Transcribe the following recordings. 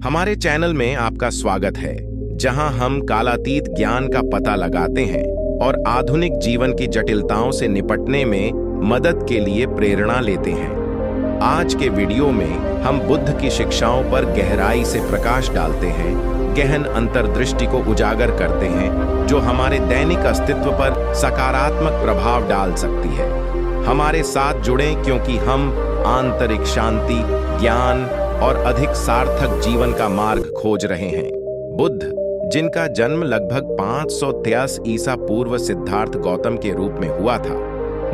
हमारे चैनल में आपका स्वागत है, जहां हम कालातीत ज्ञान का पता लगाते हैं और आधुनिक जीवन की जटिलताओं से निपटने में मदद के लिए प्रेरणा लेते हैं। आज के वीडियो में हम बुद्ध की शिक्षाओं पर गहराई से प्रकाश डालते हैं, गहन अंतर्दृष्टि को उजागर करते हैं जो हमारे दैनिक अस्तित्व पर सकारात्मक प्रभाव डाल सकती है। हमारे साथ जुड़ें क्योंकि हम आंतरिक शांति, ज्ञान और अधिक सार्थक जीवन का मार्ग खोज रहे हैं। बुद्ध, जिनका जन्म लगभग 523 ईसा पूर्व सिद्धार्थ गौतम के रूप में हुआ था,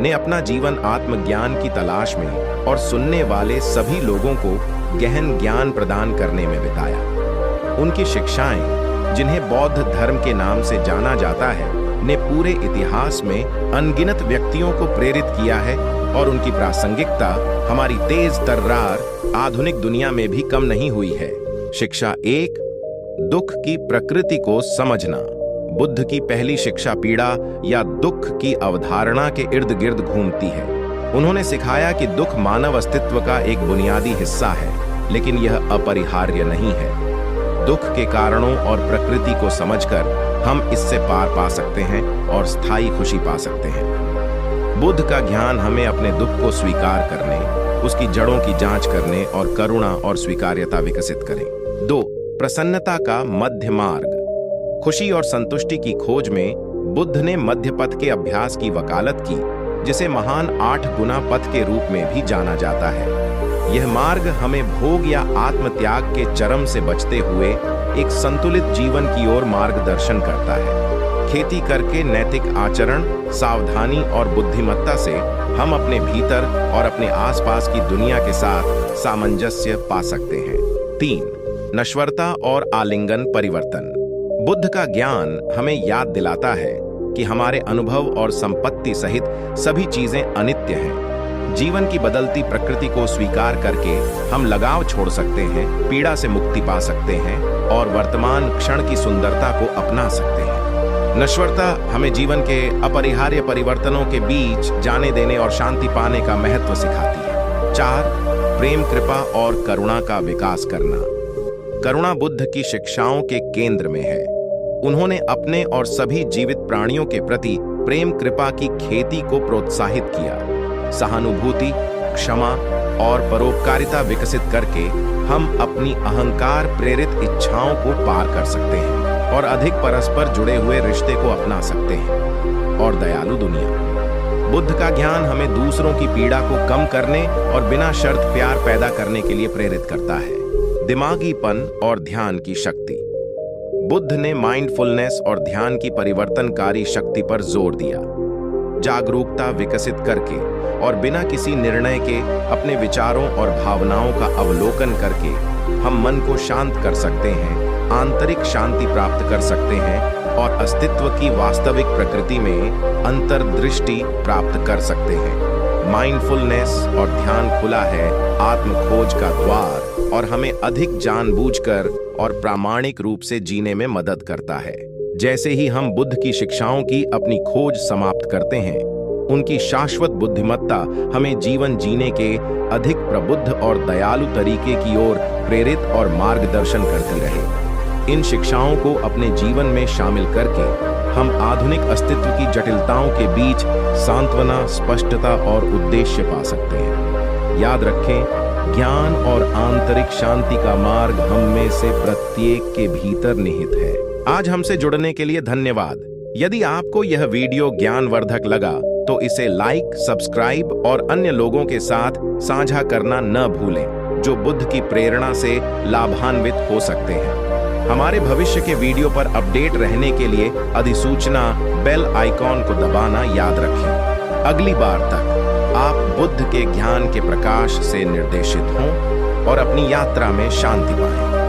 ने अपना जीवन आत्मज्ञान की तलाश में और सुनने वाले सभी लोगों को गहन ज्ञान प्रदान करने में बिताया। उनकी शिक्षाएं, जिन्हें बौद्ध धर्म के नाम से जाना जाता है, ने पूरे इतिहास में अनगिनत व्यक्तियों को प्रेरित किया है और उनकी प्रासंगिकता हमारी तेज तर्रार आधुनिक दुनिया में भी कम नहीं हुई है। शिक्षा 1, दुख की प्रकृति को समझना। बुद्ध की पहली शिक्षा पीड़ा या दुख की अवधारणा के इर्द गिर्द घूमती है। उन्होंने सिखाया कि दुख मानव अस्तित्व का एक बुनियादी हिस्सा है, लेकिन यह अपरिहार्य नहीं है। दुख के कारणों और प्रकृति को समझकर हम इससे पार पा सकते हैं और स्थायी खुशी पा सकते हैं। बुद्ध का ज्ञान हमें अपने दुख को स्वीकार करने, उसकी जड़ों की जांच करने और करुणा और स्वीकार्यता विकसित करें। 2, प्रसन्नता का मध्य मार्ग। खुशी और संतुष्टि की खोज में बुद्ध ने मध्य पथ के अभ्यास की वकालत की, जिसे महान 8 गुना पथ के रूप में भी जाना जाता है। यह मार्ग हमें भोग या आत्मत्याग के चरम से बचते हुए एक संतुलित जीवन की ओर मार्गदर्शन करता है। खेती करके नैतिक आचरण, सावधानी और बुद्धिमत्ता से हम अपने भीतर और अपने आसपास की दुनिया के साथ सामंजस्य पा सकते हैं। 3, नश्वरता और आलिंगन परिवर्तन। बुद्ध का ज्ञान हमें याद दिलाता है कि हमारे अनुभव और संपत्ति सहित सभी चीजें अनित्य हैं। जीवन की बदलती प्रकृति को स्वीकार करके हम लगाव छोड़ सकते हैं, पीड़ा से मुक्ति पा सकते हैं और वर्तमान क्षण की सुंदरता को अपना सकते हैं। नश्वरता हमें जीवन के अपरिहार्य परिवर्तनों के बीच जाने देने और शांति पाने का महत्व सिखाती है। 4, प्रेम, कृपा और करुणा का विकास करना। करुणा बुद्ध की शिक्षाओं के केंद्र में है। उन्होंने अपने और सभी जीवित प्राणियों के प्रति प्रेम कृपा की खेती को प्रोत्साहित किया। सहानुभूति, क्षमा और परोपकारिता विकसित करके हम अपनी अहंकार प्रेरित इच्छाओं को पार कर सकते हैं और अधिक परस्पर जुड़े हुए रिश्ते को अपना सकते हैं। और दयालु दुनिया। बुद्ध का ज्ञान हमें दूसरों की पीड़ा को कम करने और बिना शर्त प्यार पैदा करने के लिए प्रेरित करता है। दिमागीपन और ध्यान की शक्ति। बुद्ध ने माइंडफुलनेस और ध्यान की परिवर्तनकारी शक्ति पर जोर दिया। जागरूकता विकसित करके और बिना किसी निर्णय के अपने विचारों और भावनाओं का अवलोकन करके हम मन को शांत कर सकते हैं, आंतरिक शांति प्राप्त कर सकते हैं और अस्तित्व की वास्तविक प्रकृति में अंतर्दृष्टि प्राप्त कर सकते हैं। माइंडफुलनेस और ध्यान खुला है आत्म खोज का द्वार और हमें अधिक जानबूझकर और प्रामाणिक रूप से जीने में मदद करता है। जैसे ही हम बुद्ध की शिक्षाओं की अपनी खोज समाप्त करते हैं, उनकी शाश्वत बुद्धिमत्ता हमें जीवन जीने के अधिक प्रबुद्ध और दयालु तरीके की ओर प्रेरित और मार्गदर्शन करती रहे। इन शिक्षाओं को अपने जीवन में शामिल करके हम आधुनिक अस्तित्व की जटिलताओं के बीच सांत्वना, स्पष्टता और उद्देश्य पा सकते हैं। याद रखें, ज्ञान और आंतरिक शांति का मार्ग हम में से प्रत्येक के भीतर निहित है। आज हमसे जुड़ने के लिए धन्यवाद। यदि आपको यह वीडियो ज्ञानवर्धक लगा तो इसे लाइक, सब्सक्राइब और अन्य लोगों के साथ साझा करना न भूलें, जो बुद्ध की प्रेरणा से लाभान्वित हो सकते हैं। हमारे भविष्य के वीडियो पर अपडेट रहने के लिए अधिसूचना बेल आइकॉन को दबाना याद रखें। अगली बार तक आप बुद्ध के ज्ञान के प्रकाश से निर्देशित हों और अपनी यात्रा में शांति पाएं।